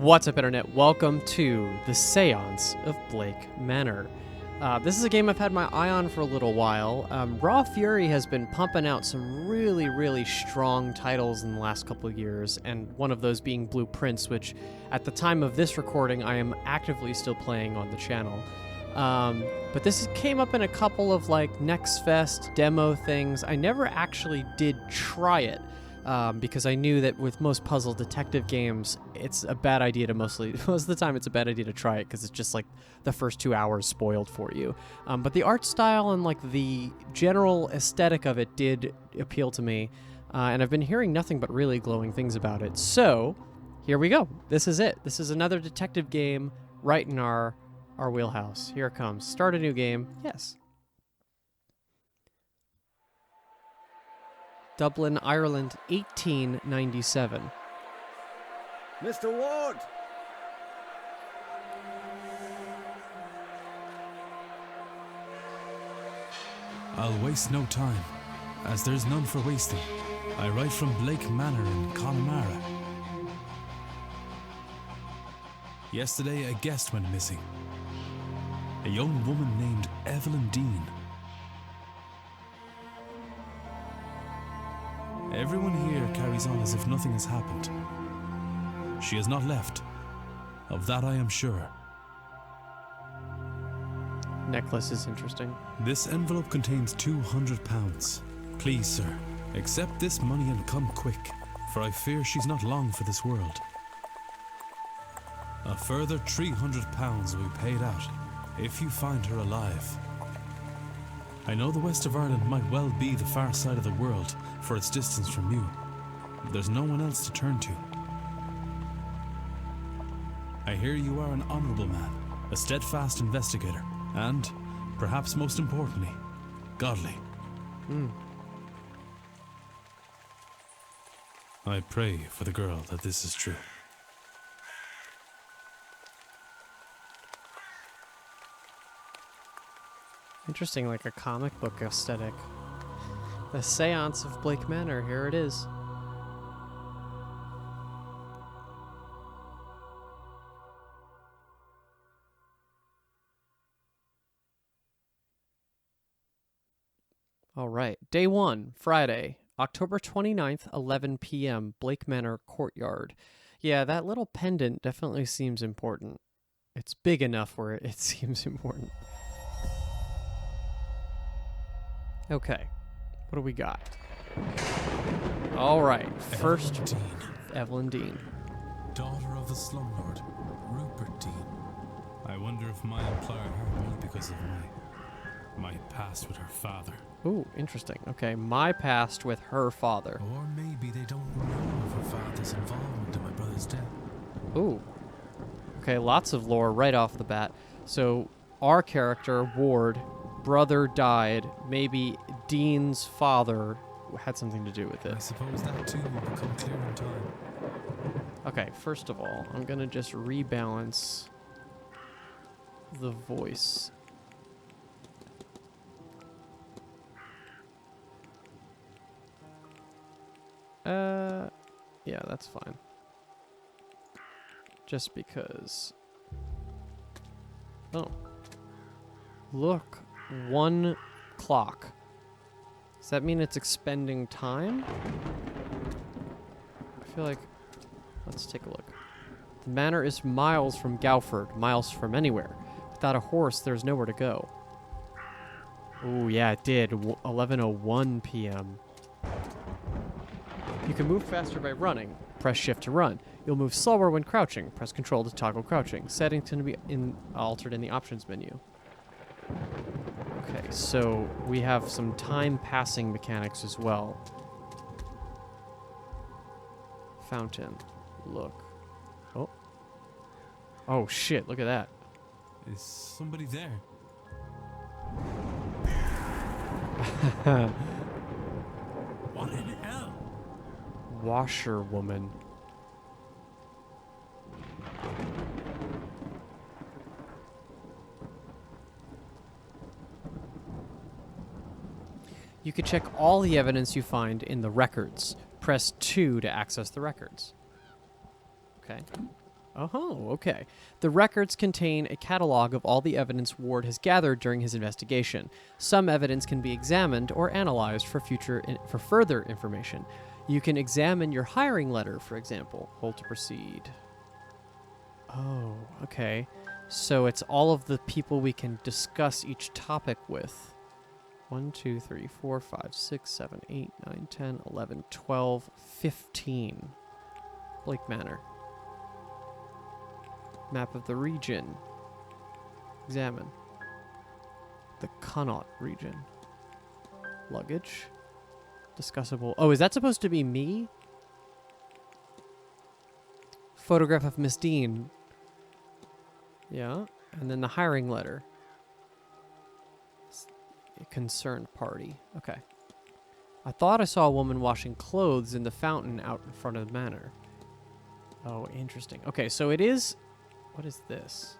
What's up, Internet? Welcome to the Séance of Blake Manor. This is a game I've had my eye on for a little while. Raw Fury has been pumping out some really strong titles in the last couple of years, and one of those being Blueprints, which at the time of this recording I am actively still playing on the channel. But this came up in a couple of Next Fest demo things. I never actually did try it. Because I knew that with most puzzle detective games, it's a bad idea to most of the time it's a bad idea to try it because it's just the first 2 hours spoiled for you. But the art style and the general aesthetic of it did appeal to me, and I've been hearing nothing but really glowing things about it. So here we go. This is it. This is another detective game right in our wheelhouse. Here it comes. Start a new game. Yes. Dublin, Ireland, 1897. Mr. Ward! I'll waste no time, as there's none for wasting. I write from Blake Manor in Connemara. Yesterday a guest went missing. A young woman named Evelyn Deane. Everyone here carries on as if nothing has happened. She has not left. Of that I am sure. Necklace is interesting. This envelope contains £200. Please, sir, accept this money and come quick, for I fear she's not long for this world. A further £300 will be paid out if you find her alive. I know the west of Ireland might well be the far side of the world for its distance from you. There's no one else to turn to. I hear you are an honourable man, a steadfast investigator, and, perhaps most importantly, godly. I pray for the girl that this is true. Interesting, like a comic book aesthetic. The Séance of Blake Manor, here it is. All right, day 1, Friday, October 29th, 11 p.m., Blake Manor Courtyard. Yeah, that little pendant definitely seems important. It's big enough where it seems important. Okay, what do we got? All right, first, Evelyn Deane. Daughter of the slumlord, Rupert Deane. I wonder if my employer hired me because of my past with her father. Ooh, interesting. Okay, my past with her father. Or maybe they don't know of her father's involvement in my brother's death. Ooh. Okay, lots of lore right off the bat. So, our character, Ward, brother died. Maybe Dean's father had something to do with it. I suppose that too will become clear in time. Okay, first of all, I'm gonna just rebalance the voice. Yeah, that's fine. Just because. Oh. Look, 1 clock. Does that mean it's expending time? I feel like... Let's take a look. The manor is miles from Gowford, miles from anywhere. Without a horse, there's nowhere to go. Oh, yeah, it did. 11:01 p.m. You can move faster by running. Press shift to run. You'll move slower when crouching. Press control to toggle crouching. Settings can be altered in the options menu. Okay, so we have some time passing mechanics as well. Fountain. Look. Oh. Oh shit, look at that. Is somebody there? What in hell? Washerwoman. You can check all the evidence you find in the records. Press 2 to access the records. Okay. Oh, okay. The records contain a catalog of all the evidence Ward has gathered during his investigation. Some evidence can be examined or analyzed for further information. You can examine your hiring letter, for example. Hold to proceed. Oh, okay. So it's all of the people we can discuss each topic with. 1, 2, 3, 4, 5, 6, 7, 8, 9, 10, 11, 12, 15. Blake Manor. Map of the region. Examine. The Connaught region. Luggage. Discussable. Oh, is that supposed to be me? Photograph of Miss Deane. Yeah. And then the hiring letter. A concerned party. Okay. I thought I saw a woman washing clothes in the fountain out in front of the manor. Oh, interesting. Okay, so it is... What is this?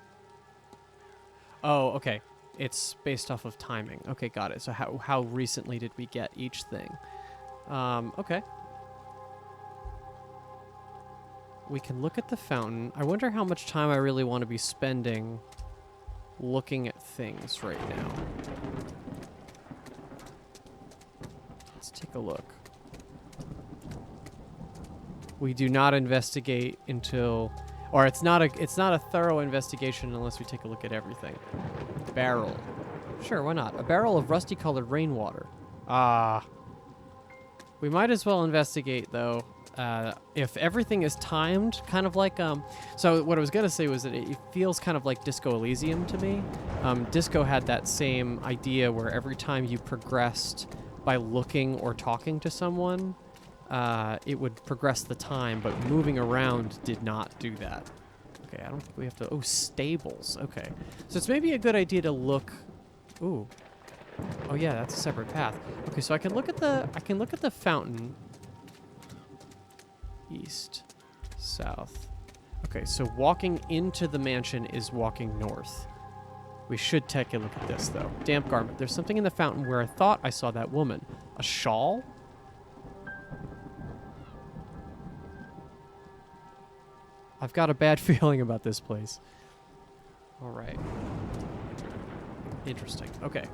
Oh, okay. It's based off of timing. Okay, got it. So how recently did we get each thing? Okay. We can look at the fountain. I wonder how much time I really want to be spending looking at things right now. Let's take a look. We do not investigate until... Or it's not a thorough investigation unless we take a look at everything. Barrel. Sure, why not? A barrel of rusty-colored rainwater. Ah. We might as well investigate, though. If everything is timed, kind of like... So what I was going to say was that it feels kind of like Disco Elysium to me. Disco had that same idea where every time you progressed by looking or talking to someone... it would progress the time, but moving around did not do that. Okay, I don't think we have to... Oh, stables. Okay. So it's maybe a good idea to look... Ooh. Oh, yeah, that's a separate path. Okay, so I can look at the fountain. East. South. Okay, so walking into the mansion is walking north. We should take a look at this, though. Damp garment. There's something in the fountain where I thought I saw that woman. A shawl? I've got a bad feeling about this place. All right. Interesting. Okay.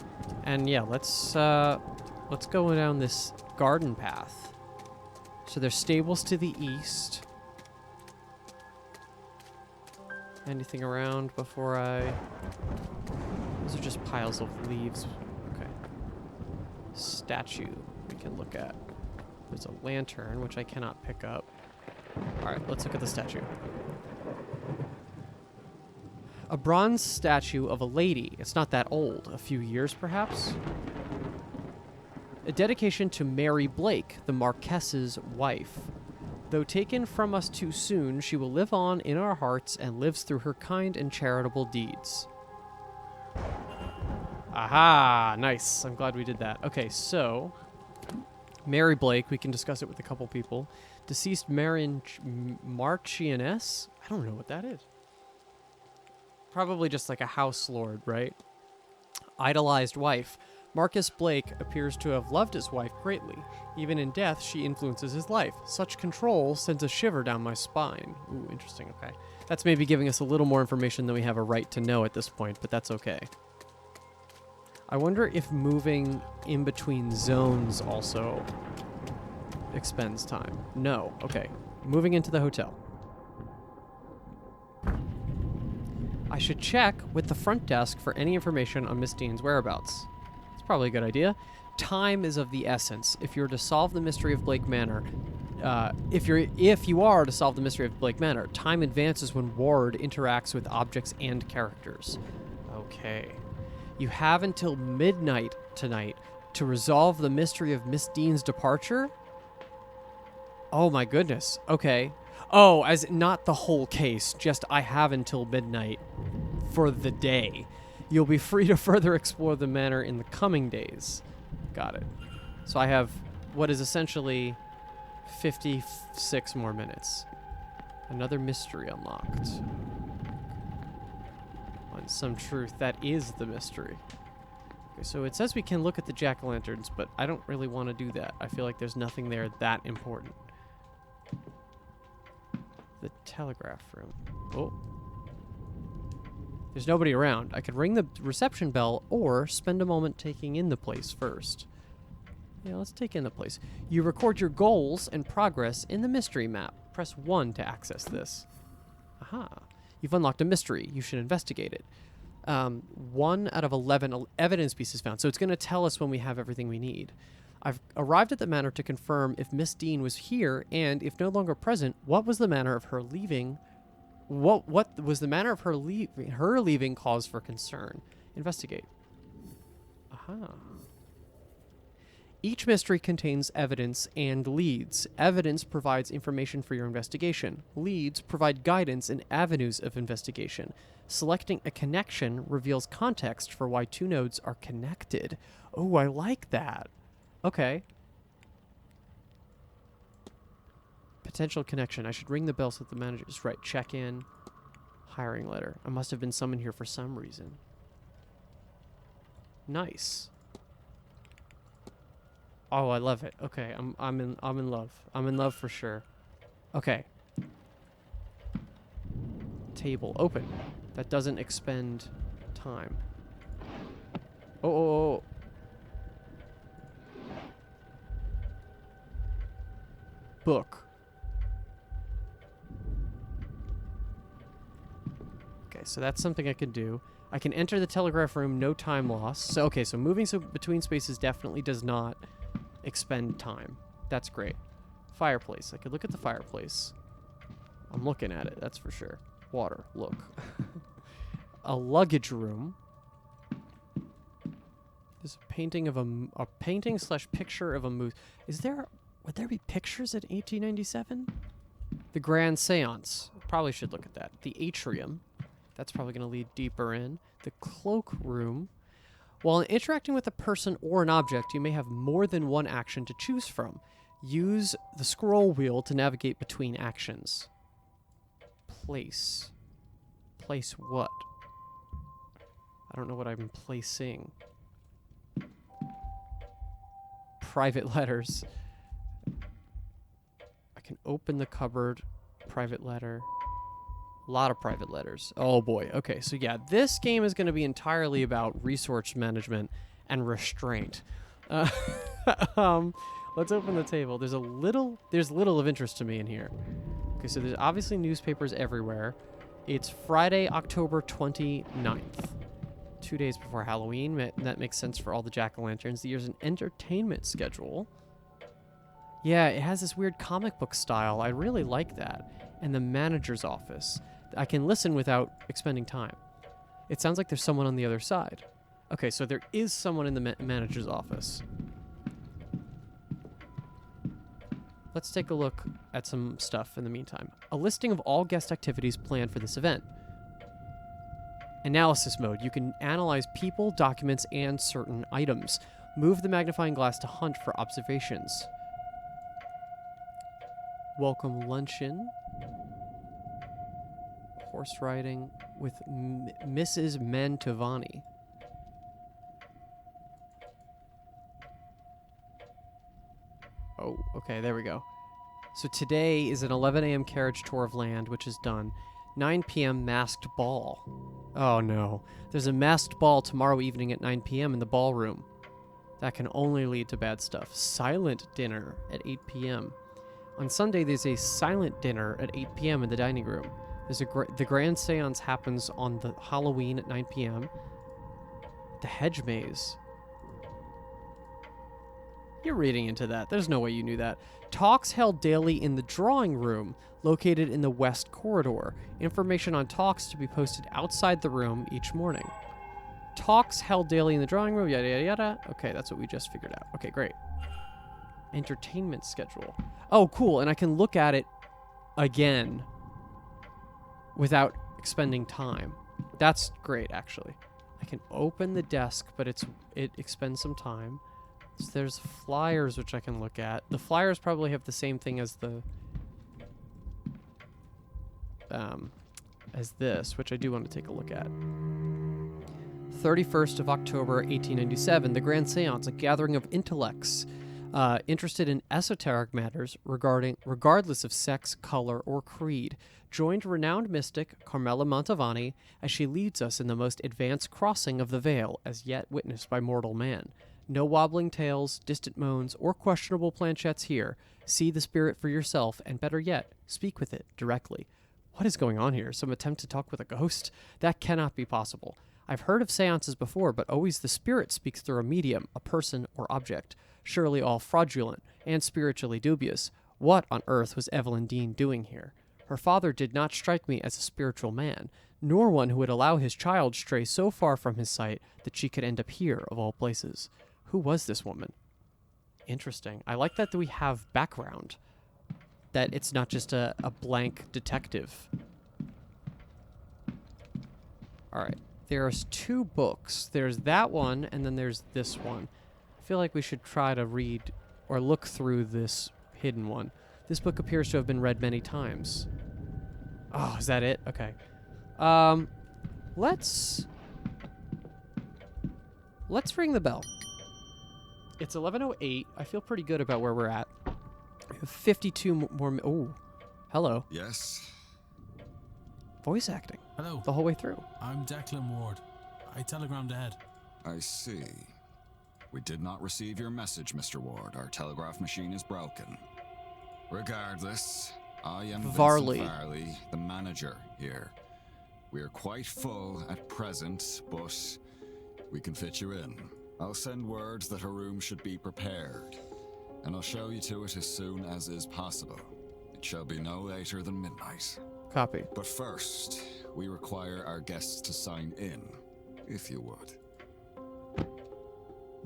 And yeah, let's go down this garden path. So there's stables to the east. Anything around before I... Those are just piles of leaves. Okay. Statue we can look at. There's a lantern, which I cannot pick up. Alright, let's look at the statue. A bronze statue of a lady. It's not that old. A few years, perhaps? A dedication to Mary Blake, the Marquess's wife. Though taken from us too soon, she will live on in our hearts and lives through her kind and charitable deeds. Aha! Nice. I'm glad we did that. Okay, so... Mary Blake, we can discuss it with a couple people. Deceased Marchioness? I don't know what that is. Probably just like a house lord, right? Idolized wife. Marcus Blake appears to have loved his wife greatly. Even in death, she influences his life. Such control sends a shiver down my spine. Ooh, interesting, okay. That's maybe giving us a little more information than we have a right to know at this point, but that's okay. I wonder if moving in between zones also expends time. No. Okay. Moving into the hotel. I should check with the front desk for any information on Miss Deane's whereabouts. It's probably a good idea. Time is of the essence. If you're to solve the mystery of Blake Manor, if you are to solve the mystery of Blake Manor, time advances when Ward interacts with objects and characters. Okay. You have until midnight tonight to resolve the mystery of Miss Deane's departure? Oh my goodness. Okay. Oh, as not the whole case, just I have until midnight for the day. You'll be free to further explore the manor in the coming days. Got it. So I have what is essentially 56 more minutes. Another mystery unlocked. On some truth, that is the mystery. Okay, so it says we can look at the jack-o'-lanterns, but I don't really want to do that. I feel like there's nothing there that important. the telegraph room. Oh. There's nobody around. I could ring the reception bell or spend a moment taking in the place first. Yeah, let's take in the place. You record your goals and progress in the mystery map. Press 1 to access this. Aha. You've unlocked a mystery. You should investigate it. 1 out of 11 evidence pieces found. So it's going to tell us when we have everything we need. I've arrived at the manor to confirm if Miss Deane was here, and if no longer present, what was the manner of her leaving? What was the manner of her leaving cause for concern? Investigate. Aha. Each mystery contains evidence and leads. Evidence provides information for your investigation. Leads provide guidance and avenues of investigation. Selecting a connection reveals context for why 2 nodes are connected. Oh, I like that. Okay. Potential connection. I should ring the bell so that the manager is right. Check in. Hiring letter. I must have been summoned here for some reason. Nice. Oh, I love it. Okay, I'm in love. I'm in love for sure. Okay. Table open. That doesn't expend time. Oh. Book. Okay, so that's something I can do. I can enter the telegraph room, no time loss. So, okay, so moving between spaces definitely does not expend time. That's great. Fireplace. I could look at the fireplace. I'm looking at it, that's for sure. Water. Look. A luggage room. There's a painting of a painting / picture of a moose. Would there be pictures at 1897? The Grand Séance. Probably should look at that. The atrium. That's probably going to lead deeper in. The cloak room. While interacting with a person or an object, you may have more than one action to choose from. Use the scroll wheel to navigate between actions. Place. Place what? I don't know what I'm placing. Private letters. I can open the cupboard. Private letter. A lot of private letters. Oh boy. Okay, so yeah, this game is going to be entirely about resource management and restraint. Let's open the table. There's little of interest to me in here. Okay, so there's obviously newspapers everywhere. It's Friday, October 29th. 2 days before Halloween. That makes sense for all the jack-o'-lanterns. There's an entertainment schedule. Yeah, it has this weird comic book style. I really like that. And the manager's office. I can listen without expending time. It sounds like there's someone on the other side. Okay, so there is someone in the manager's office. Let's take a look at some stuff in the meantime. A listing of all guest activities planned for this event. Analysis mode. You can analyze people, documents, and certain items. Move the magnifying glass to hunt for observations. Welcome luncheon. Horse riding with Mrs. Mantovani. Oh, okay, there we go. So today is an 11 a.m. carriage tour of land, which is done. 9 p.m. masked ball. Oh no. There's a masked ball tomorrow evening at 9 p.m. in the ballroom. That can only lead to bad stuff. Silent dinner at 8 p.m. On Sunday, there's a silent dinner at 8 p.m. in the dining room. The Grand Séance happens on the Halloween at 9 p.m. The hedge maze. You're reading into that. There's no way you knew that. Talks held daily in the drawing room, located in the west corridor. Information on talks to be posted outside the room each morning. Talks held daily in the drawing room, yada, yada, yada. Okay, that's what we just figured out. Okay, great. Entertainment schedule. Oh, cool. And I can look at it again without expending time. That's great, actually. I can open the desk, but it expends some time. So there's flyers, which I can look at. The flyers probably have the same thing as this, which I do want to take a look at. 31st of October, 1897, the Grand Séance, a gathering of intellects. interested in esoteric matters regardless of sex, color, or creed, joined renowned mystic Carmela Mantovani as she leads us in the most advanced crossing of the veil as yet witnessed by mortal man. No wobbling tales, distant moans, or questionable planchettes here. See the spirit for yourself, and better yet, speak with it directly. What is going on here? Some attempt to talk with a ghost? That cannot be possible. I've heard of seances before, but always the spirit speaks through a medium, a person, or object. Surely all fraudulent and spiritually dubious. What on earth was Evelyn Deane doing here? Her father did not strike me as a spiritual man, nor one who would allow his child stray so far from his sight that she could end up here, of all places. Who was this woman? Interesting. I like that we have background. That it's not just a blank detective. Alright. There's 2 books. There's that one, and then there's this one. I feel like we should try to read or look through this hidden one. This book appears to have been read many times. Oh, is that it? Okay. Let's ring the bell. It's 11:08. I feel pretty good about where we're at. We have 52 more. Oh, hello. Yes? Voice acting. Hello. The whole way through. I'm Declan Ward. I telegrammed ahead. I see. We did not receive your message, Mr. Ward. Our telegraph machine is broken. Regardless, I am Varley. Vincent Varley, the manager here. We are quite full at present, but we can fit you in. I'll send word that a room should be prepared, and I'll show you to it as soon as is possible. It shall be no later than midnight. Copy. But first, we require our guests to sign in, if you would.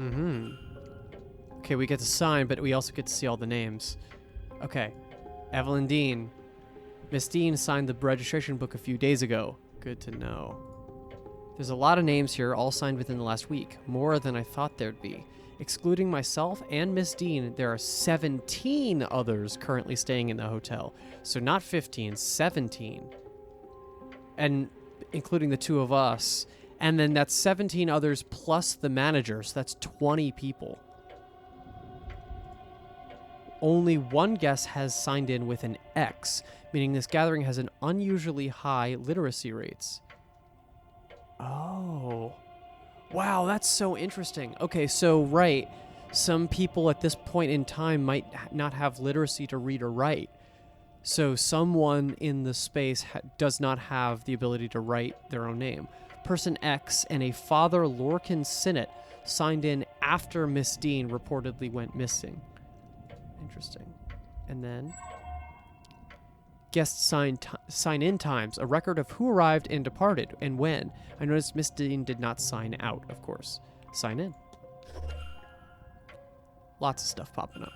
Mm-hmm. Okay, we get to sign, but we also get to see all the names. Okay. Evelyn Deane. Miss Deane signed the registration book a few days ago. Good to know. There's a lot of names here, all signed within the last week. More than I thought there'd be. Excluding myself and Miss Deane, there are 17 others currently staying in the hotel. So not 15, 17. And including the 2 of us. And then that's 17 others plus the manager, so that's 20 people. Only one guest has signed in with an X, meaning this gathering has an unusually high literacy rates. Oh. Wow, that's so interesting. Okay, so, right, some people at this point in time might not have literacy to read or write. So someone in the space does not have the ability to write their own name. Person X and a Father Lorcan Sinnott signed in after Miss Deane reportedly went missing. Interesting. And then guest sign-in times, a record of who arrived and departed and when. I noticed Miss Deane did not sign out, of course. Sign in. Lots of stuff popping up.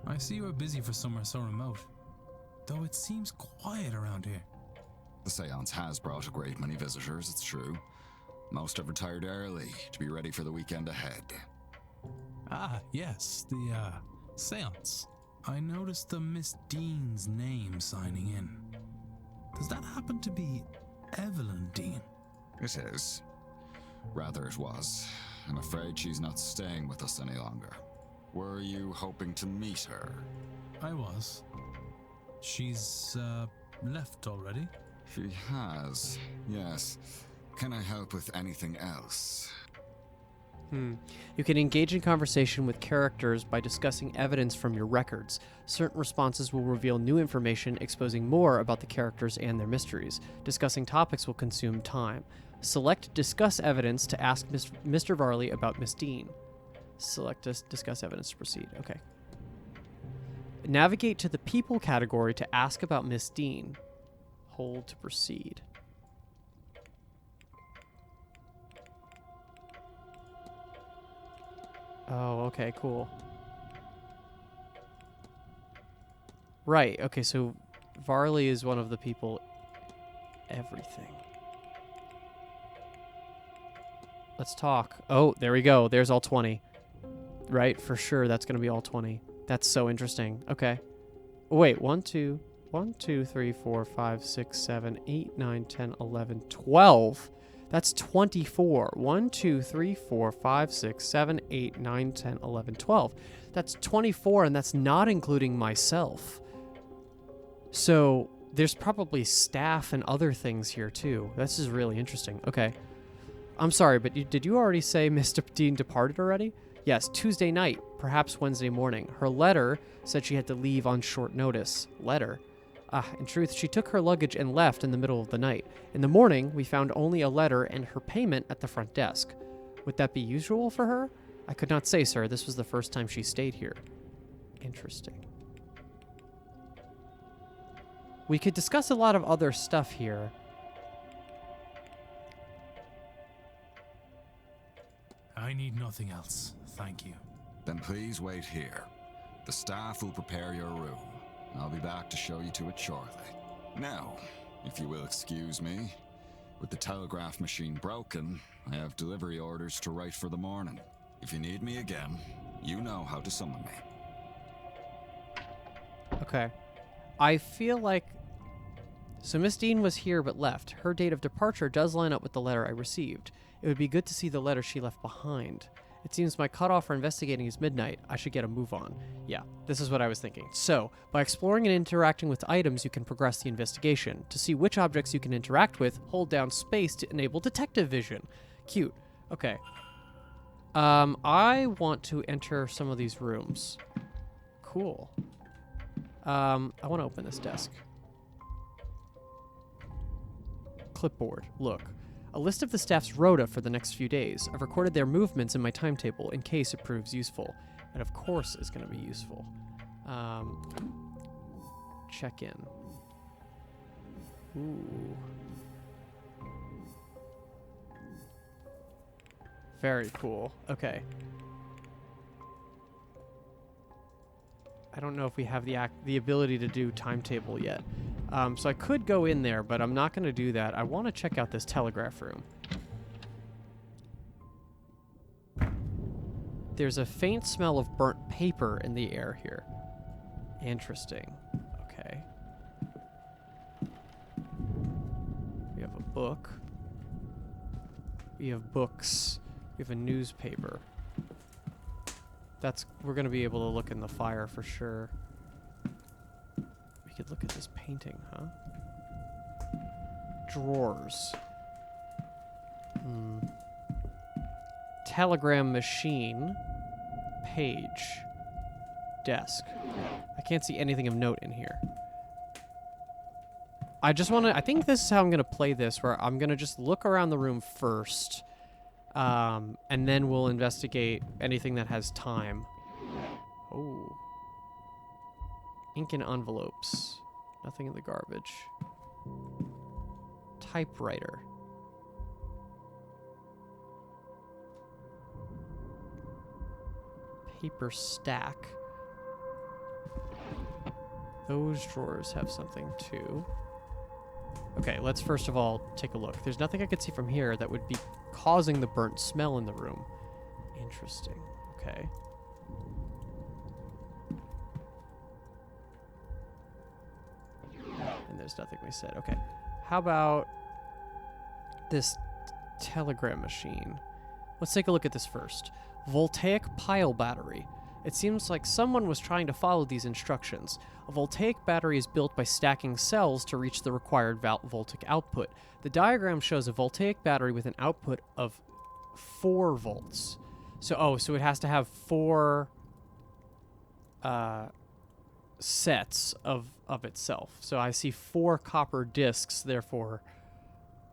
I see you are busy for somewhere so remote, though it seems quiet around here. The seance has brought a great many visitors, it's true. Most have retired early to be ready for the weekend ahead. Ah, yes, the, seance. I noticed the Miss Deane's name signing in. Does that happen to be Evelyn Deane? It is. Rather, it was. I'm afraid she's not staying with us any longer. Were you hoping to meet her? I was. She's, left already? She has, yes. Can I help with anything else? You can engage in conversation with characters by discussing evidence from your records. Certain responses will reveal new information, exposing more about the characters and their mysteries. Discussing topics will consume time. Select Discuss Evidence to ask Mr. Varley about Miss Deane. Select Discuss Evidence to proceed. Okay. Navigate to the People category to ask about Miss Deane. Hold to proceed. Oh, okay, cool. Right, okay, so Varley is one of the people. Everything. Let's talk. Oh, there we go. There's all 20. Right, for sure, that's going to be all 20. That's so interesting. Okay. Wait, 1, 2, 3, 4, 5, 6, 7, 8, 9, 10, 11, 12. That's 24. 1, 2, 3, 4, 5, 6, 7, 8, 9, 10, 11, 12. That's 24, and that's not including myself. So there's probably staff and other things here, too. This is really interesting. Okay. I'm sorry, but did you already say Mr. Deane departed already? Yes, Tuesday night, perhaps Wednesday morning. Her letter said she had to leave on short notice. Letter? In truth, she took her luggage and left in the middle of the night. In the morning, we found only a letter and her payment at the front desk. Would that be usual for her? I could not say, sir. This was the first time she stayed here. Interesting. We could discuss a lot of other stuff here. I need nothing else, thank you. Then please wait here. The staff will prepare your room. I'll be back to show you to it shortly. Now, if you will excuse me, with the telegraph machine broken, I have delivery orders to write for the morning. If you need me again, you know how to summon me. Okay. I feel like... So Miss Deane was here but left. Her date of departure does line up with the letter I received. It would be good to see the letter she left behind. It seems my cutoff for investigating is midnight. I should get a move on. Yeah, this is what I was thinking. So, by exploring and interacting with items, you can progress the investigation. To see which objects you can interact with, hold down space to enable detective vision. Cute. Okay. I want to enter some of these rooms. Cool. I want to open this desk. Clipboard. Look. A list of the staff's rota for the next few days. I've recorded their movements in my timetable in case it proves useful. And of course it's going to be useful. Check in. Ooh. Very cool. Okay. I don't know if we have the ability to do timetable yet. So I could go in there, but I'm not going to do that. I want to check out this telegraph room. There's a faint smell of burnt paper in the air here. Interesting. Okay. We have a book. We have books. We have a newspaper. We're going to be able to look in the fire for sure. We could look at this painting, huh? Drawers. Telegram machine. Page. Desk. I can't see anything of note in here. I think this is how I'm going to play this, where I'm going to just look around the room first. And then we'll investigate anything that has time. Oh. Ink and envelopes. Nothing in the garbage. Typewriter. Paper stack. Those drawers have something too. Okay, let's first of all take a look. There's nothing I could see from here that would be causing the burnt smell in the room. Interesting. Okay. And there's nothing we said. Okay. How about this telegram machine? Let's take a look at this first. Voltaic pile battery. It seems like someone was trying to follow these instructions. A voltaic battery is built by stacking cells to reach the required voltaic output. The diagram shows a voltaic battery with an output of 4 volts. So it has to have 4 sets of itself. So I see 4 copper discs, therefore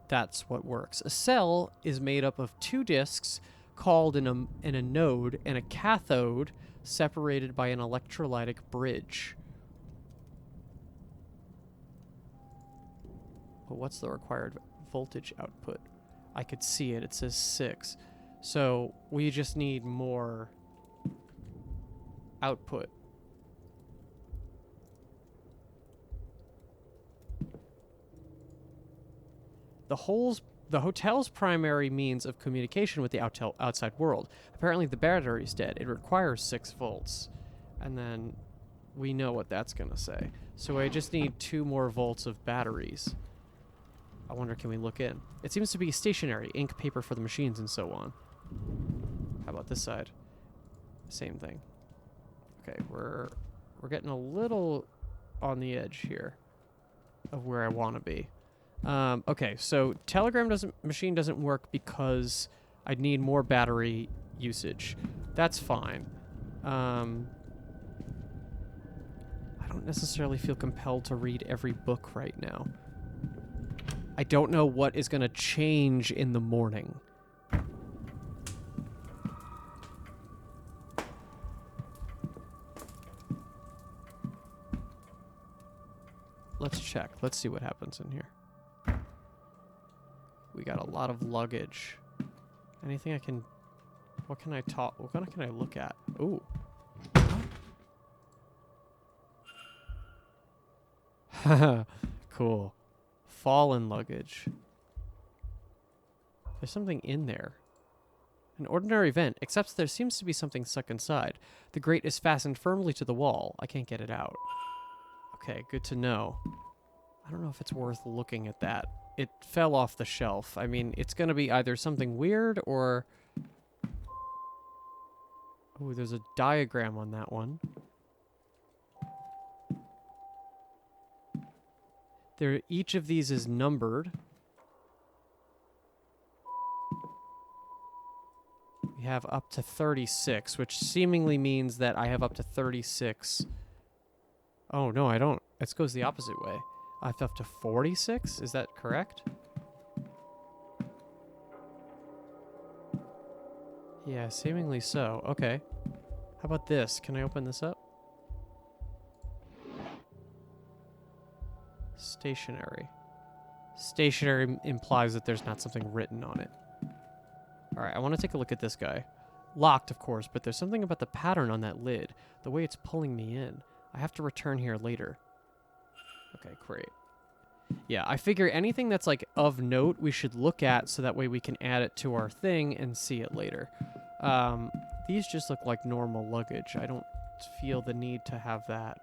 that's what works. A cell is made up of 2 discs called in a node and a cathode separated by an electrolytic bridge. But what's the required voltage output? I could see it. It says 6. So we just need more output. The hotel's primary means of communication with the outside world. Apparently the battery's dead. It requires 6 volts. And then we know what that's going to say. So I just need 2 more volts of batteries. I wonder, can we look in? It seems to be stationary, ink, paper for the machines, and so on. How about this side? Same thing. Okay, we're getting a little on the edge here of where I want to be. Okay, so machine doesn't work because I'd need more battery usage. That's fine. I don't necessarily feel compelled to read every book right now. I don't know what is going to change in the morning. Let's check. Let's see what happens in here. We got a lot of luggage. Anything I can... What can I talk... What can I look at? Ooh. Haha. Cool. Fallen luggage. There's something in there. An ordinary vent, except there seems to be something stuck inside. The grate is fastened firmly to the wall. I can't get it out. Okay, good to know. I don't know if it's worth looking at that. It fell off the shelf. I mean, it's going to be either something weird or... Ooh, there's a diagram on that one. Each of these is numbered. We have up to 36, which seemingly means that I have up to 36. Oh, no, I don't. It goes the opposite way. I have up to 46? Is that correct? Yeah, seemingly so. Okay. How about this? Can I open this up? Stationary. Stationary implies that there's not something written on it. Alright, I want to take a look at this guy. Locked, of course, but there's something about the pattern on that lid. The way it's pulling me in. I have to return here later. Okay, great. Yeah, I figure anything that's like of note we should look at so that way we can add it to our thing and see it later. These just look like normal luggage. I don't feel the need to have that.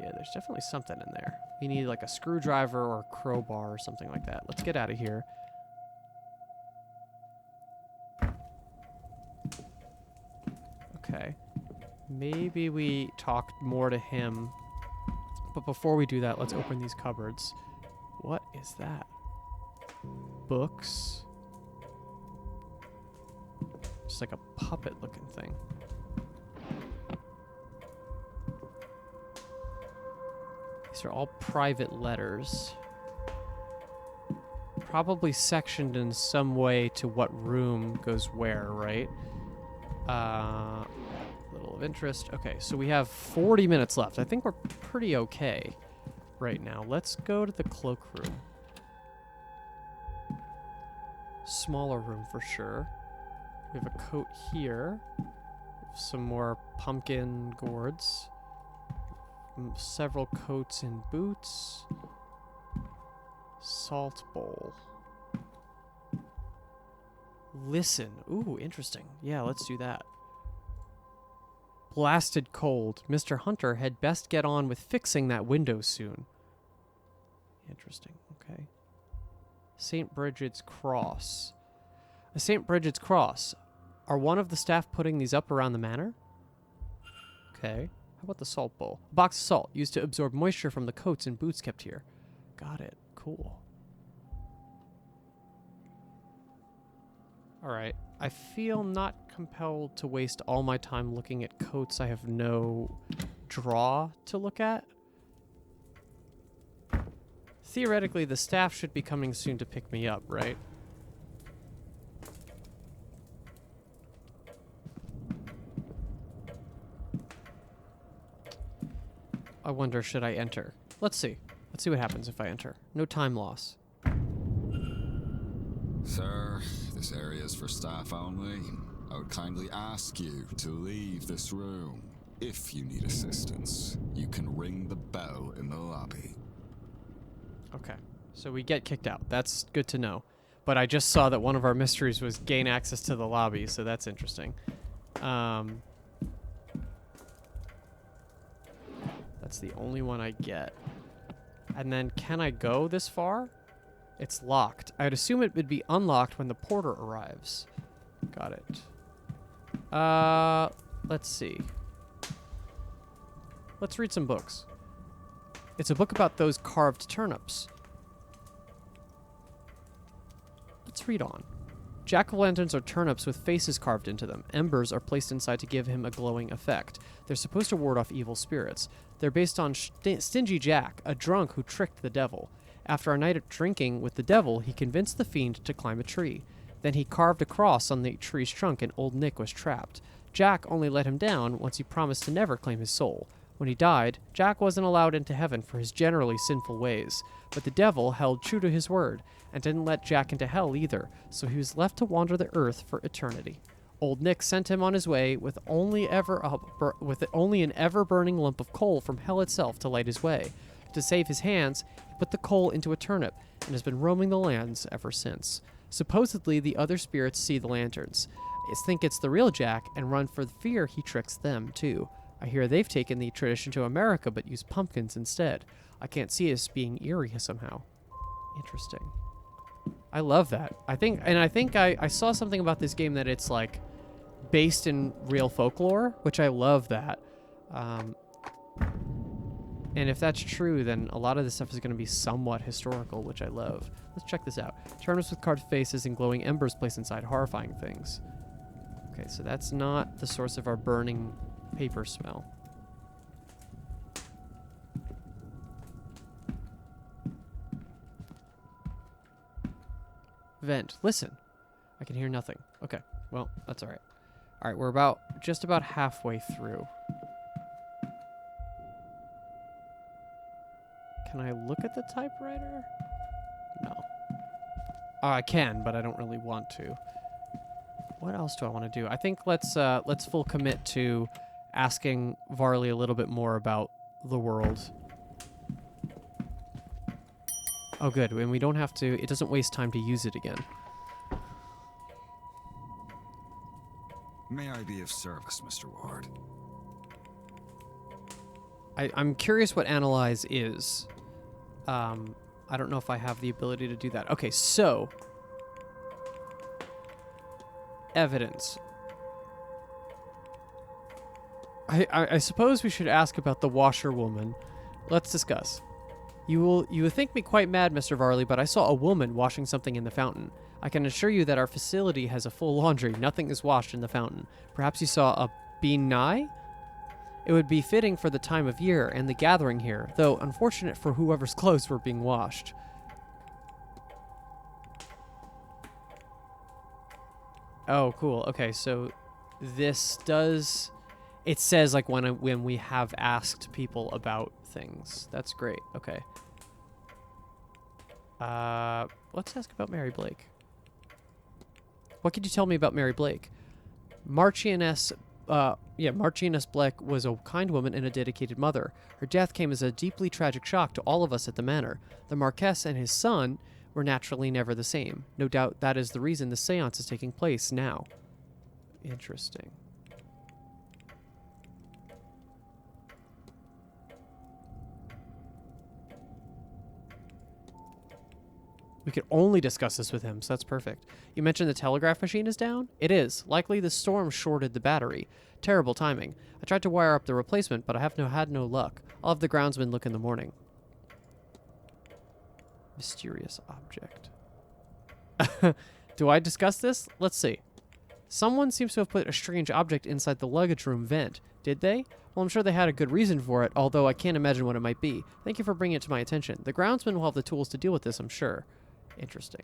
Yeah, there's definitely something in there. We need like a screwdriver or a crowbar or something like that. Let's get out of here. Okay. Maybe we talk more to him. But before we do that, let's open these cupboards. What is that? Books. Just like a puppet looking thing. These are all private letters. Probably sectioned in some way to what room goes where, right? Little of interest. Okay, so we have 40 minutes left. I think we're pretty okay right now. Let's go to the cloak room. Smaller room for sure. We have a coat here. Some more pumpkin gourds. Several coats and boots. Salt bowl. Listen. Ooh, interesting. Yeah, let's do that. Blasted cold. Mr. Hunter had best get on with fixing that window soon. Interesting. Okay. St. Bridget's Cross. A St. Bridget's Cross. Are one of the staff putting these up around the manor? Okay. How about the salt bowl? A box of salt used to absorb moisture from the coats and boots kept here. Got it. Cool. Alright. I feel not compelled to waste all my time looking at coats I have no draw to look at. Theoretically, the staff should be coming soon to pick me up, right? I wonder, should I enter? Let's see. Let's see what happens if I enter. No time loss. Sir, this area is for staff only. I would kindly ask you to leave this room. If you need assistance, you can ring the bell in the lobby. Okay. So we get kicked out. That's good to know. But I just saw that one of our mysteries was gain access to the lobby, so that's interesting. That's That's the only one I get. And then can I go this far? It's locked. I'd assume it would be unlocked when the porter arrives. Got it. Let's see. Let's read some books. It's a book about those carved turnips. Let's read on. Jack-o'-lanterns are turnips with faces carved into them. Embers are placed inside to give him a glowing effect. They're supposed to ward off evil spirits. They're based on Stingy Jack, a drunk who tricked the devil. After a night of drinking with the devil, he convinced the fiend to climb a tree. Then he carved a cross on the tree's trunk and old Nick was trapped. Jack only let him down once he promised to never claim his soul. When he died, Jack wasn't allowed into heaven for his generally sinful ways, but the devil held true to his word and didn't let Jack into hell either, so he was left to wander the earth for eternity. Old Nick sent him on his way with only an ever-burning lump of coal from hell itself to light his way. To save his hands, he put the coal into a turnip and has been roaming the lands ever since. Supposedly, the other spirits see the lanterns, think it's the real Jack, and run for the fear he tricks them, too. I hear they've taken the tradition to America but use pumpkins instead. I can't see us being eerie somehow. Interesting. I love that. I think I saw something about this game that it's like based in real folklore, which I love that. And if that's true, then a lot of this stuff is going to be somewhat historical, which I love. Let's check this out. Turnips with carved faces and glowing embers placed inside horrifying things. Okay, so that's not the source of our burning paper smell. Vent. Listen. I can hear nothing. Okay. Well, that's all right. All right, we're just about halfway through. Can I look at the typewriter? No. Oh, I can, but I don't really want to. What else do I want to do? I think let's full commit to asking Varley a little bit more about the world. Oh, good. And we don't have to... It doesn't waste time to use it again. May I be of service, Mr. Ward? I'm curious what analyze is. I don't know if I have the ability to do that. Okay, so... Evidence. I suppose we should ask about the washerwoman. Let's discuss. You will think me quite mad, Mr. Varley, but I saw a woman washing something in the fountain. I can assure you that our facility has a full laundry. Nothing is washed in the fountain. Perhaps you saw a benai? It would be fitting for the time of year and the gathering here, though unfortunate for whoever's clothes were being washed. Oh, cool. Okay, so this does... It says, like, when we have asked people about things. That's great. Okay. Let's ask about Mary Blake. What could you tell me about Mary Blake? Marchioness Blake was a kind woman and a dedicated mother. Her death came as a deeply tragic shock to all of us at the manor. The Marquess and his son were naturally never the same. No doubt that is the reason the séance is taking place now. Interesting. We could only discuss this with him, so that's perfect. You mentioned the telegraph machine is down? It is. Likely the storm shorted the battery. Terrible timing. I tried to wire up the replacement, but I have had no luck. I'll have the groundsman look in the morning. Mysterious object. Do I discuss this? Let's see. Someone seems to have put a strange object inside the luggage room vent. Did they? Well, I'm sure they had a good reason for it, although I can't imagine what it might be. Thank you for bringing it to my attention. The groundsman will have the tools to deal with this, I'm sure. Interesting.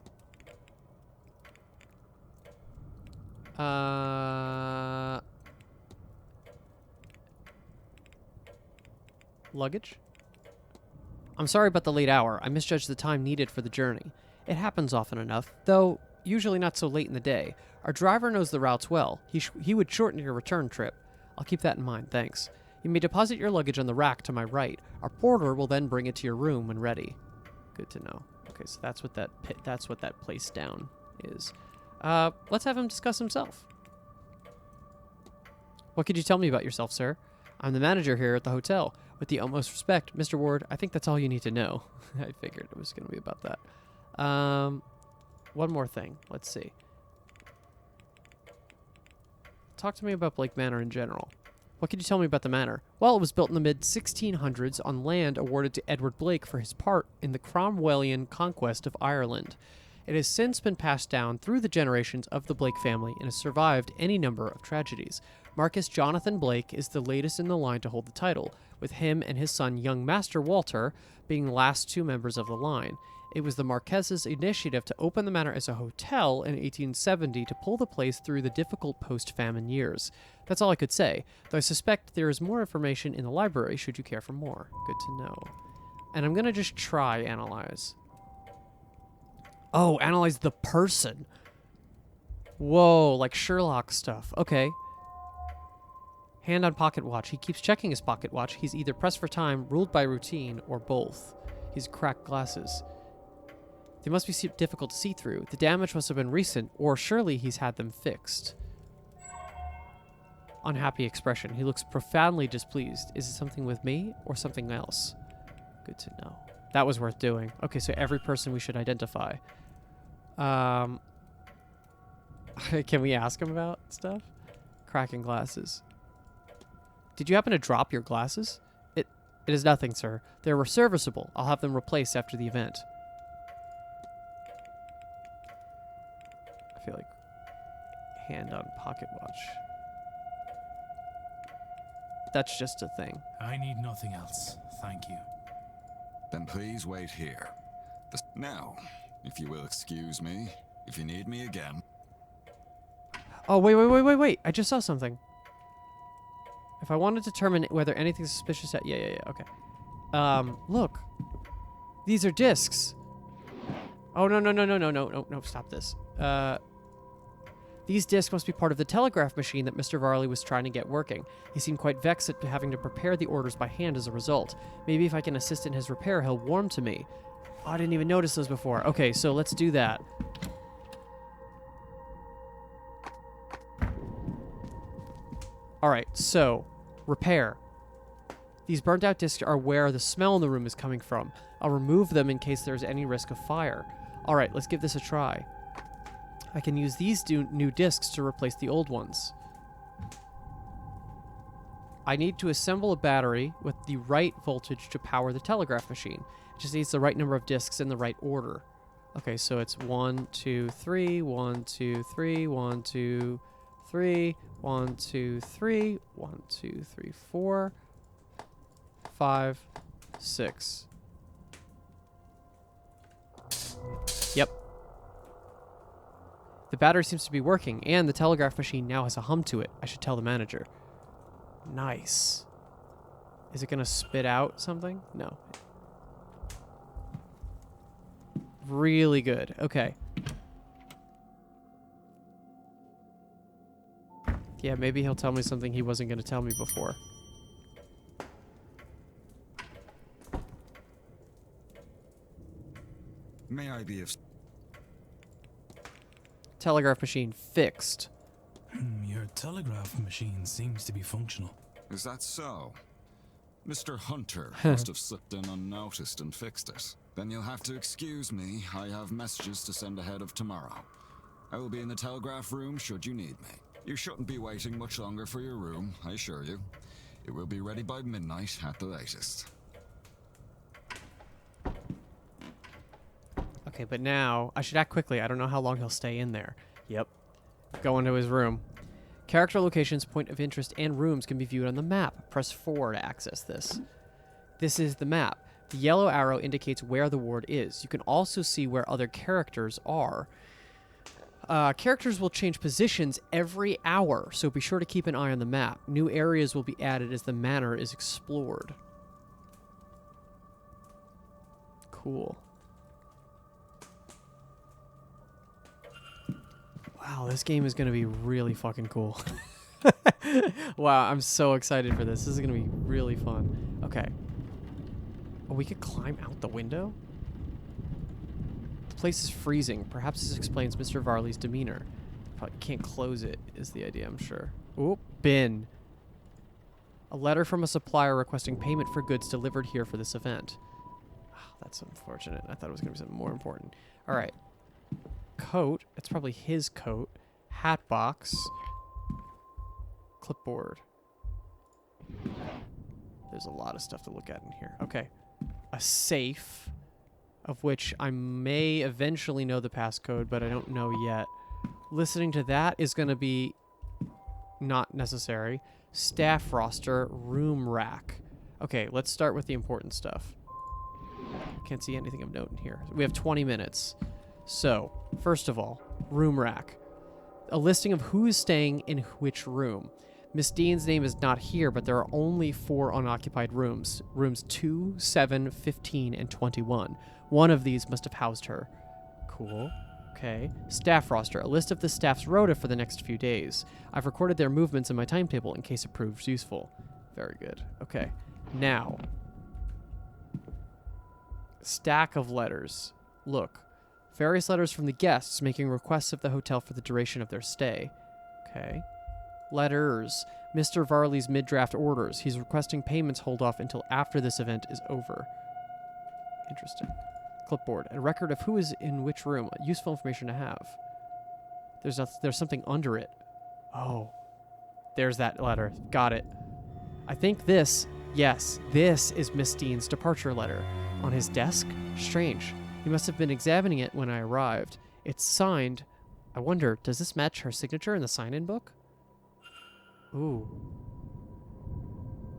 Luggage? I'm sorry about the late hour. I misjudged the time needed for the journey. It happens often enough, though usually not so late in the day. Our driver knows the routes well. He would shorten your return trip. I'll keep that in mind, thanks. You may deposit your luggage on the rack to my right. Our porter will then bring it to your room when ready. Good to know. Okay, so that's what that place down is. Let's have him discuss himself. What could you tell me about yourself, sir? I'm the manager here at the hotel. With the utmost respect, Mr. Ward, I think that's all you need to know. I figured it was going to be about that. One more thing. Let's see. Talk to me about Blake Manor in general. What can you tell me about the manor? Well, it was built in the mid-1600s on land awarded to Edward Blake for his part in the Cromwellian conquest of Ireland. It has since been passed down through the generations of the Blake family and has survived any number of tragedies. Marcus Jonathan Blake is the latest in the line to hold the title, with him and his son, young Master Walter, being the last two members of the line. It was the Marques's initiative to open the manor as a hotel in 1870 to pull the place through the difficult post-famine years. That's all I could say, though I suspect there is more information in the library should you care for more. Good to know. And I'm going to just try analyze. Oh, analyze the person. Whoa, like Sherlock stuff. Okay. Hand on pocket watch. He keeps checking his pocket watch. He's either pressed for time, ruled by routine, or both. He's cracked glasses. They must be difficult to see through. The damage must have been recent, or surely he's had them fixed. Unhappy expression. He looks profoundly displeased. Is it something with me, or something else? Good to know. That was worth doing. Okay, so every person we should identify. Can we ask him about stuff? Cracking glasses. Did you happen to drop your glasses? It is nothing, sir. They were serviceable. I'll have them replaced after the event. I feel like hand on pocket watch. That's just a thing. I need nothing else. Thank you. Then please wait here. Now, if you will excuse me, if you need me again. Oh, wait. I just saw something. If I want to determine whether anything's suspicious at... Yeah, okay. Look. These are discs. Oh, no, stop this. These discs must be part of the telegraph machine that Mr. Varley was trying to get working. He seemed quite vexed at having to prepare the orders by hand as a result. Maybe if I can assist in his repair, he'll warm to me. Oh, I didn't even notice those before. Okay, so let's do that. Alright, so, repair. These burnt out discs are where the smell in the room is coming from. I'll remove them in case there's any risk of fire. Alright, let's give this a try. I can use these new discs to replace the old ones. I need to assemble a battery with the right voltage to power the telegraph machine. It just needs the right number of discs in the right order. Okay, so it's 1, 2, 3, 1, 2, 3, 1, 2, 3, 1, 2, 3, 1, 2, 3, 4, 5, 6. Yep. The battery seems to be working, and the telegraph machine now has a hum to it. I should tell the manager. Nice. Is it going to spit out something? No. Really good. Okay. Yeah, maybe he'll tell me something he wasn't going to tell me before. May I be of... Telegraph machine fixed. Your telegraph machine seems to be functional. Is that so? Mr. Hunter must have slipped in unnoticed and fixed it. Then you'll have to excuse me. I have messages to send ahead of tomorrow. I will be in the telegraph room should you need me. You shouldn't be waiting much longer for your room, I assure you. It will be ready by midnight at the latest. Okay, but now I should act quickly. I don't know how long he'll stay in there. Yep. Go into his room. Character locations, point of interest, and rooms can be viewed on the map. Press 4 to access this. This is the map. The yellow arrow indicates where the ward is. You can also see where other characters are. Characters will change positions every hour, so be sure to keep an eye on the map. New areas will be added as the manor is explored. Cool. Wow, this game is going to be really fucking cool. Wow, I'm so excited for this. This is going to be really fun. Okay. Oh, we could climb out the window? The place is freezing. Perhaps this explains Mr. Varley's demeanor. Probably can't close it, is the idea, I'm sure. Oop, bin. A letter from a supplier requesting payment for goods delivered here for this event. Oh, that's unfortunate. I thought it was going to be something more important. All right. Coat. It's probably his coat. Hat box. Clipboard. There's a lot of stuff to look at in here. Okay. A safe, of which I may eventually know the passcode, but I don't know yet. Listening to that is going to be not necessary. Staff roster, room rack. Okay, let's start with the important stuff. Can't see anything of note in here. We have 20 minutes. So, first of all, room rack. A listing of who is staying in which room. Miss Deane's name is not here, but there are only 4 unoccupied rooms. Rooms 2, 7, 15, and 21. One of these must have housed her. Cool. Okay. Staff roster. A list of the staff's rota for the next few days. I've recorded their movements in my timetable in case it proves useful. Very good. Okay. Now. Stack of letters. Look. Various letters from the guests making requests of the hotel for the duration of their stay. Okay. Letters. Mr. Varley's mid-draft orders. He's requesting payments hold off until after this event is over. Interesting. Clipboard. A record of who is in which room. Useful information to have. There's something under it. Oh. There's that letter. Got it. I think this, yes, this is Miss Deane's departure letter. On his desk? Strange. He must have been examining it when I arrived. It's signed. I wonder, does this match her signature in the sign-in book? Ooh.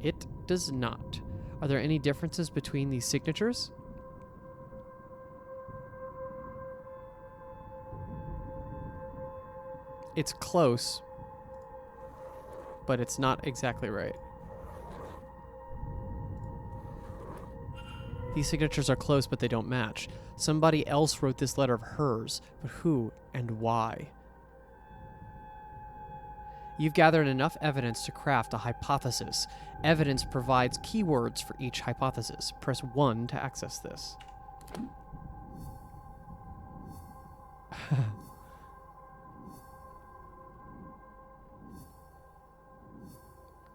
It does not. Are there any differences between these signatures? It's close, but it's not exactly right. These signatures are close, but they don't match. Somebody else wrote this letter of hers, but who and why? You've gathered enough evidence to craft a hypothesis. Evidence provides keywords for each hypothesis. Press 1 to access this.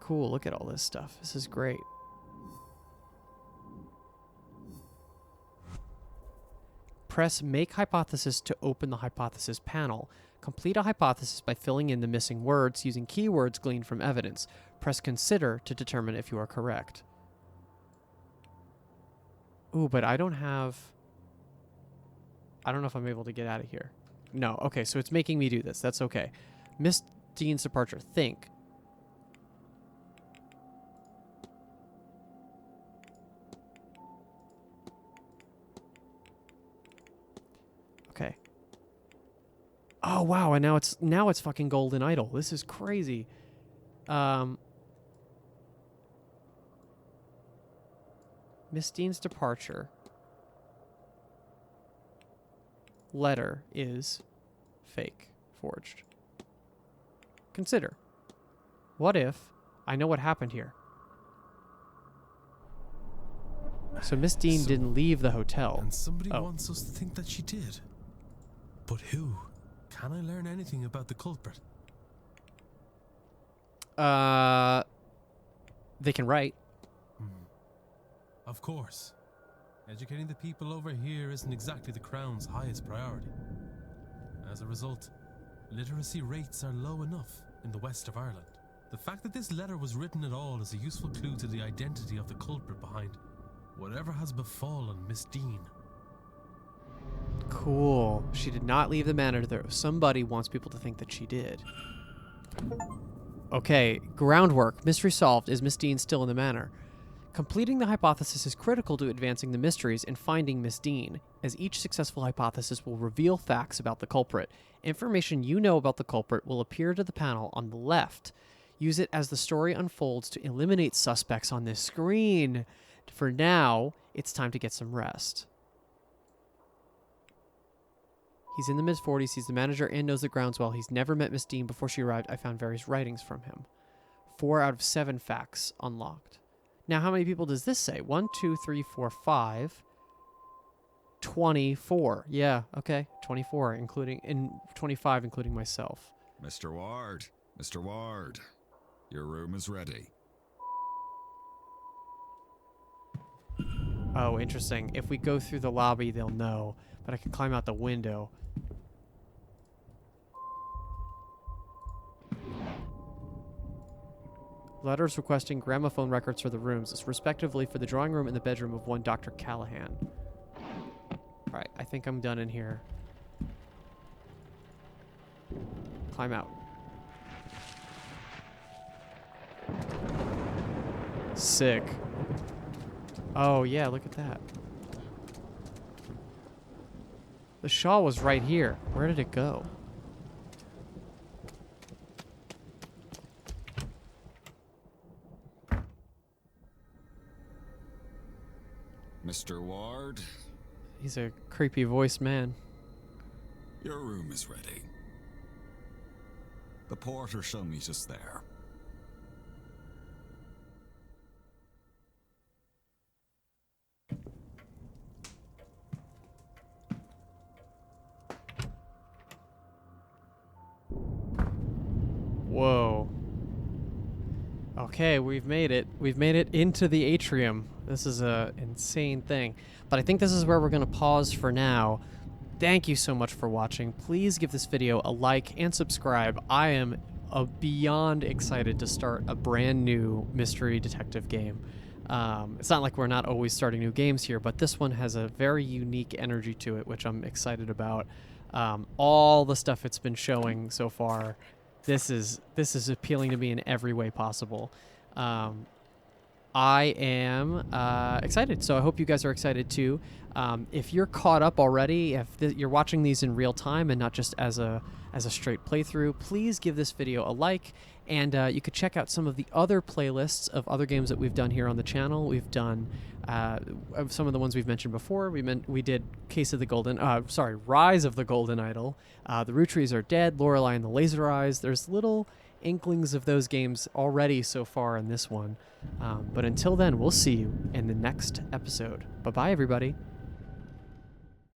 Cool, look at all this stuff. This is great. Press Make Hypothesis to open the hypothesis panel. Complete a hypothesis by filling in the missing words using keywords gleaned from evidence. Press Consider to determine if you are correct. Ooh, but I don't know if I'm able to get out of here. No, okay, so it's making me do this. That's okay. Miss Deane's departure. Think. Okay. Oh wow, and now it's fucking golden idol. This is crazy. Miss Deane's departure. Letter is fake, forged. Consider. What if I know what happened here? So Miss Deane didn't leave the hotel. And somebody wants us to think that she did. But who? Can I learn anything about the culprit? They can write. Of course. Educating the people over here isn't exactly the Crown's highest priority. As a result, literacy rates are low enough in the west of Ireland. The fact that this letter was written at all is a useful clue to the identity of the culprit behind whatever has befallen Miss Deane. Cool. She did not leave the manor. Somebody wants people to think that she did. Okay, groundwork. Mystery solved. Is Miss Deane still in the manor? Completing the hypothesis is critical to advancing the mysteries and finding Miss Deane, as each successful hypothesis will reveal facts about the culprit. Information you know about the culprit will appear to the panel on the left. Use it as the story unfolds to eliminate suspects on this screen. For now, it's time to get some rest. He's in the mid-40s, he's the manager and knows the grounds well. He's never met Miss Deane before she arrived. I found various writings from him. 4 out of 7 facts unlocked. Now, how many people does this say? 1, 2, 3, 4, 5. 24. Yeah, okay. 24, including 25, including myself. Mr. Ward, Mr. Ward, your room is ready. Oh, interesting. If we go through the lobby, they'll know. But I can climb out the window. Letters requesting gramophone records for the rooms, respectively for the drawing room and the bedroom of one Dr. Callahan. Alright, I think I'm done in here. Climb out. Sick. Oh, yeah, look at that. The shawl was right here. Where did it go? Mr. Ward, He's a creepy voiced man. your room is ready. The porter shall meet us there. Whoa. Okay, we've made it. We've made it into the atrium. This is a insane thing. But I think this is where we're going to pause for now. Thank you so much for watching. Please give this video a like and subscribe. I am beyond excited to start a brand new mystery detective game. It's not like we're not always starting new games here, but this one has a very unique energy to it, which I'm excited about. All the stuff it's been showing so far, this is appealing to me in every way possible. I am excited, so I hope you guys are excited too. If you're caught up already, if you're watching these in real time and not just as a straight playthrough, please give this video a like, and you could check out some of the other playlists of other games that we've done here on the channel. We've done some of the ones we've mentioned before. We did Rise of the Golden Idol, The Root Trees Are Dead, Lorelei and the Laser Eyes. There's little inklings of those games already so far in this one. But until then, we'll see you in the next episode. Bye-bye, everybody.